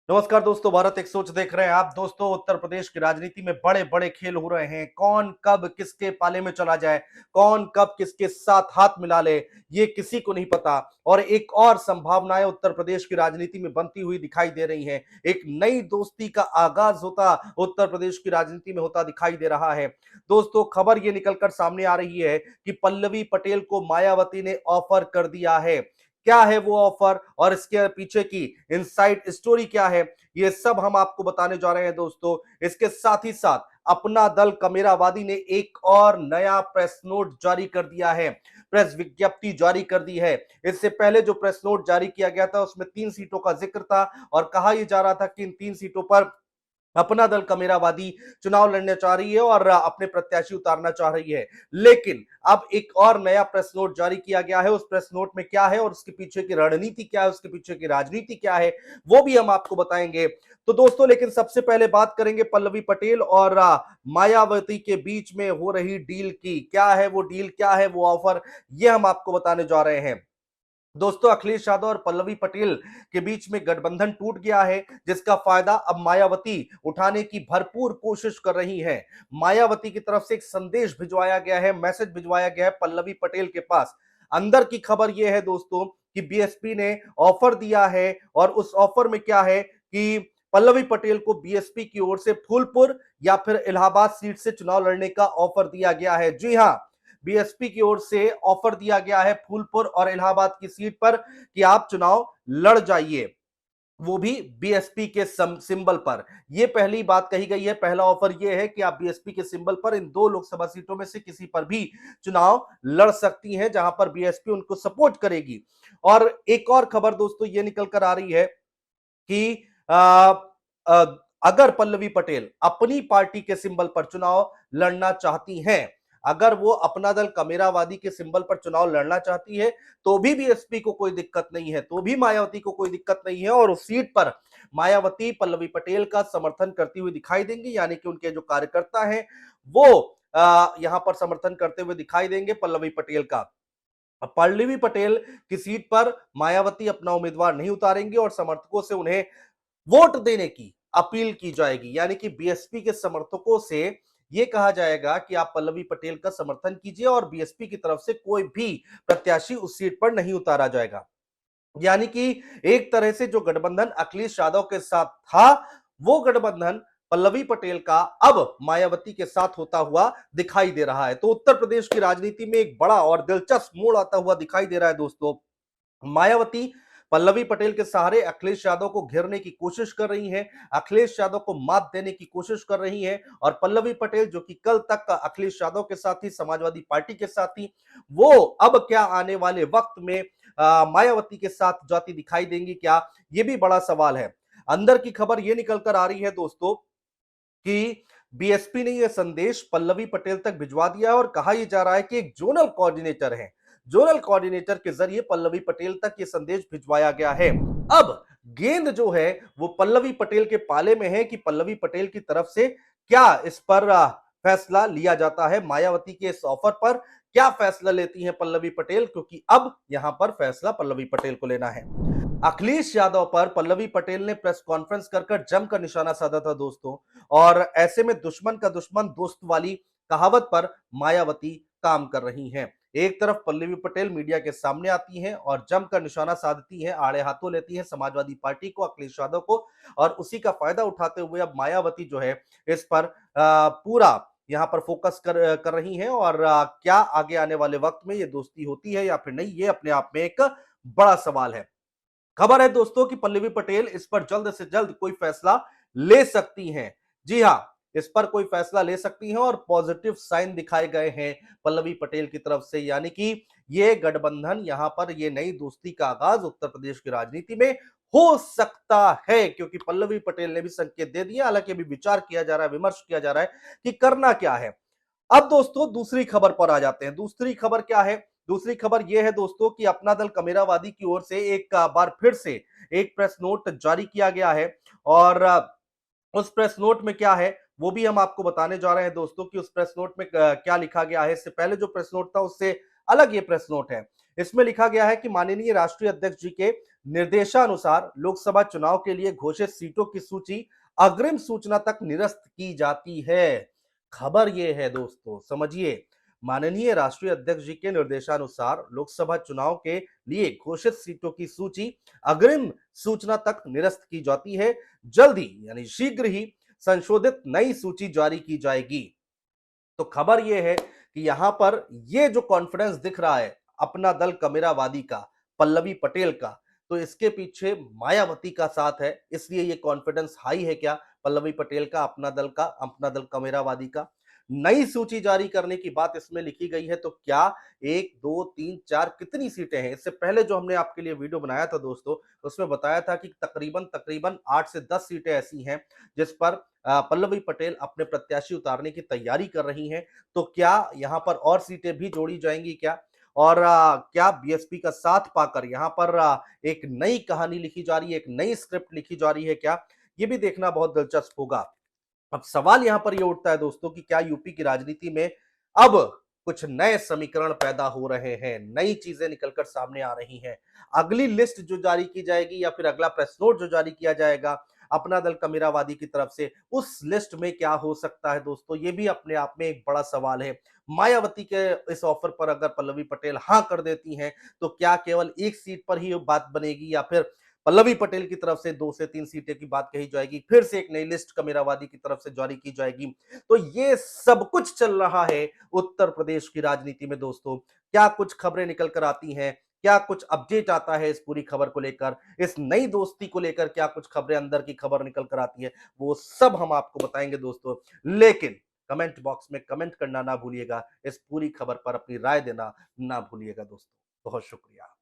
नमस्कार दोस्तों, भारत एक सोच देख रहे हैं आप। दोस्तों, उत्तर प्रदेश की राजनीति में बड़े बड़े खेल हो रहे हैं। कौन कब किसके पाले में चला जाए, कौन कब किसके साथ हाथ मिला ले, ये किसी को नहीं पता। और एक और संभावनाएं उत्तर प्रदेश की राजनीति में बनती हुई दिखाई दे रही हैं। एक नई दोस्ती का आगाज होता उत्तर प्रदेश की राजनीति में होता दिखाई दे रहा है। दोस्तों, खबर ये निकलकर सामने आ रही है कि पल्लवी पटेल को मायावती ने ऑफर कर दिया है। क्या है वो ऑफर और इसके पीछे की इनसाइड स्टोरी क्या है, ये सब हम आपको बताने जा रहे हैं दोस्तों। इसके साथ ही साथ अपना दल कमेरावादी ने एक और नया प्रेस नोट जारी कर दिया है, प्रेस विज्ञप्ति जारी कर दी है। इससे पहले जो प्रेस नोट जारी किया गया था उसमें 3 सीटों का जिक्र था और कहा यह जा रहा था कि इन 3 सीटों पर अपना दल कमेरावादी चुनाव लड़ना चाह रही है और अपने प्रत्याशी उतारना चाह रही है। लेकिन अब एक और नया प्रेस नोट जारी किया गया है। उस प्रेस नोट में क्या है और उसके पीछे की रणनीति क्या है, उसके पीछे की राजनीति क्या है, वो भी हम आपको बताएंगे। तो दोस्तों, लेकिन सबसे पहले बात करेंगे पल्लवी पटेल और मायावती के बीच में हो रही डील की। क्या है वो डील, क्या है वो ऑफर, ये हम आपको बताने जा रहे हैं। दोस्तों, अखिलेश यादव और पल्लवी पटेल के बीच में गठबंधन टूट गया है, जिसका फायदा अब मायावती उठाने की भरपूर कोशिश कर रही है। मायावती की तरफ से एक संदेश भिजवाया गया है, मैसेज भिजवाया गया है पल्लवी पटेल के पास। अंदर की खबर यह है दोस्तों कि बीएसपी ने ऑफर दिया है और उस ऑफर में क्या है कि पल्लवी पटेल को बीएसपी की ओर से फूलपुर या फिर इलाहाबाद सीट से चुनाव लड़ने का ऑफर दिया गया है। जी हां, बीएसपी की ओर से ऑफर दिया गया है फूलपुर और इलाहाबाद की सीट पर कि आप चुनाव लड़ जाइए, वो भी बीएसपी के सिंबल पर। यह पहली बात कही गई है। पहला ऑफर यह है कि आप बीएसपी के सिंबल पर इन 2 लोकसभा सीटों में से किसी पर भी चुनाव लड़ सकती हैं, जहां पर बीएसपी उनको सपोर्ट करेगी। और एक और खबर दोस्तों ये निकल कर आ रही है कि आ, अगर पल्लवी पटेल अपनी पार्टी के सिंबल पर चुनाव लड़ना चाहती हैं, अगर वो अपना दल कमेरावादी के सिंबल पर चुनाव लड़ना चाहती है, तो भी बीएसपी को कोई दिक्कत नहीं है, तो भी मायावती को कोई दिक्कत नहीं है। और उस सीट पर मायावती पल्लवी पटेल का समर्थन करती हुई दिखाई देंगी, यानी कि उनके जो कार्यकर्ता हैं वो यहां पर समर्थन करते हुए दिखाई देंगे पल्लवी पटेल का। अब पल्लवी पटेल की सीट पर मायावती अपना उम्मीदवार नहीं उतारेंगे और समर्थकों से उन्हें वोट देने की अपील की जाएगी, यानी कि बीएसपी के समर्थकों से यह कहा जाएगा कि आप पल्लवी पटेल का समर्थन कीजिए और बीएसपी की तरफ से कोई भी प्रत्याशी उस सीट पर नहीं उतारा जाएगा। यानी कि एक तरह से जो गठबंधन अखिलेश यादव के साथ था, वो गठबंधन पल्लवी पटेल का अब मायावती के साथ होता हुआ दिखाई दे रहा है। तो उत्तर प्रदेश की राजनीति में एक बड़ा और दिलचस्प मोड़ आता हुआ दिखाई दे रहा है दोस्तों। मायावती पल्लवी पटेल के सहारे अखिलेश यादव को घेरने की कोशिश कर रही हैं, अखिलेश यादव को मात देने की कोशिश कर रही हैं। और पल्लवी पटेल जो कि कल तक अखिलेश यादव के साथ ही, समाजवादी पार्टी के साथ ही, वो अब क्या आने वाले वक्त में मायावती के साथ जाती दिखाई देंगी क्या, ये भी बड़ा सवाल है। अंदर की खबर ये निकल कर आ रही है दोस्तों कि बीएसपी ने यह संदेश पल्लवी पटेल तक भिजवा दिया है और कहा यह जा रहा है कि एक जोनल कोऑर्डिनेटर है, जोनल कोऑर्डिनेटर के जरिए पल्लवी पटेल तक यह संदेश भिजवाया गया है। अब गेंद जो है वो पल्लवी पटेल के पाले में है कि पल्लवी पटेल की तरफ से क्या इस पर फैसला लिया जाता है। मायावती के इस ऑफर पर क्या फैसला लेती हैं पल्लवी पटेल, क्योंकि अब यहां पर फैसला पल्लवी पटेल को लेना है। अखिलेश यादव पर पल्लवी पटेल ने प्रेस कॉन्फ्रेंस कर जमकर निशाना साधा था दोस्तों। और ऐसे में दुश्मन का दुश्मन दोस्त वाली कहावत पर मायावती काम कर रही हैं। एक तरफ पल्लवी पटेल मीडिया के सामने आती हैं और जमकर निशाना साधती हैं, आड़े हाथों लेती हैं समाजवादी पार्टी को, अखिलेश यादव को, और उसी का फायदा उठाते हुए अब मायावती जो है इस पर पूरा यहां पर फोकस कर रही हैं। और क्या आगे आने वाले वक्त में ये दोस्ती होती है या फिर नहीं, ये अपने आप में एक बड़ा सवाल है। खबर है दोस्तों कि पल्लवी पटेल इस पर जल्द से जल्द कोई फैसला ले सकती हैं। जी हां, इस पर कोई फैसला ले सकती हैं और पॉजिटिव साइन दिखाए गए हैं पल्लवी पटेल की तरफ से, यानी कि ये गठबंधन, यहां पर ये नई दोस्ती का आगाज उत्तर प्रदेश की राजनीति में हो सकता है, क्योंकि पल्लवी पटेल ने भी संकेत दे दिया। हालांकि अभी विचार किया जा रहा है, विमर्श किया जा रहा है कि करना क्या है। अब दोस्तों दूसरी खबर पर आ जाते हैं। दूसरी खबर क्या है? दूसरी खबर यह है दोस्तों कि अपना दल कमेरावादी की ओर से एक बार फिर से एक प्रेस नोट जारी किया गया है। और उस प्रेस नोट में क्या है वो भी हम आपको बताने जा रहे हैं दोस्तों कि उस प्रेस नोट में क्या लिखा गया है। इससे पहले जो प्रेस नोट था उससे अलग ये प्रेस नोट है। इसमें लिखा गया है कि माननीय राष्ट्रीय अध्यक्ष जी के निर्देशानुसार लोकसभा चुनाव के लिए घोषित सीटों की सूची अग्रिम सूचना तक निरस्त की जाती है। खबर यह है दोस्तों, समझिए, माननीय राष्ट्रीय अध्यक्ष जी के निर्देशानुसार लोकसभा चुनाव के लिए घोषित सीटों की सूची अग्रिम सूचना तक निरस्त की जाती है। जल्दी यानी शीघ्र ही संशोधित नई सूची जारी की जाएगी। तो खबर यह है कि यहां पर ये जो कॉन्फिडेंस दिख रहा है अपना दल कमेरावादी का, पल्लवी पटेल का, तो इसके पीछे मायावती का साथ है, इसलिए ये कॉन्फिडेंस हाई है क्या पल्लवी पटेल का, अपना दल कमेरावादी का। नई सूची जारी करने की बात इसमें लिखी गई है, तो क्या 1 2 3 4 कितनी सीटें हैं? इससे पहले जो हमने आपके लिए वीडियो बनाया था दोस्तों, उसमें बताया था कि तकरीबन तकरीबन 8 से 10 सीटें ऐसी हैं जिस पर पल्लवी पटेल अपने प्रत्याशी उतारने की तैयारी कर रही हैं। तो क्या यहां पर और सीटें भी जोड़ी जाएंगी क्या? और क्या बीएसपी का साथ पाकर यहां पर एक नई कहानी लिखी जा रही है, एक नई स्क्रिप्ट लिखी जा रही है क्या? ये भी देखना बहुत दिलचस्प होगा। अब सवाल यहां पर यह उठता है दोस्तों कि क्या यूपी की राजनीति में अब कुछ नए समीकरण पैदा हो रहे हैं, नई चीजें निकलकर सामने आ रही हैं। अगली लिस्ट जो जारी की जाएगी या फिर अगला प्रेस नोट जो जारी किया जाएगा अपना दल कमेरावादी की तरफ से, उस लिस्ट में क्या हो सकता है दोस्तों, ये भी अपने आप में एक बड़ा सवाल है। मायावती के इस ऑफर पर अगर पल्लवी पटेल हां कर देती हैं, तो क्या केवल एक सीट पर ही बात बनेगी या फिर पल्लवी पटेल की तरफ से 2 से 3 सीटें की बात कही जाएगी, फिर से एक नई लिस्ट कमेरावादी की तरफ से जारी की जाएगी? तो ये सब कुछ चल रहा है उत्तर प्रदेश की राजनीति में दोस्तों। क्या कुछ खबरें निकल कर आती हैं, क्या कुछ अपडेट आता है इस पूरी खबर को लेकर, इस नई दोस्ती को लेकर क्या कुछ खबरें अंदर की खबर निकल कर आती है, वो सब हम आपको बताएंगे दोस्तों। लेकिन कमेंट बॉक्स में कमेंट करना ना भूलिएगा, इस पूरी खबर पर अपनी राय देना ना भूलिएगा दोस्तों। बहुत शुक्रिया।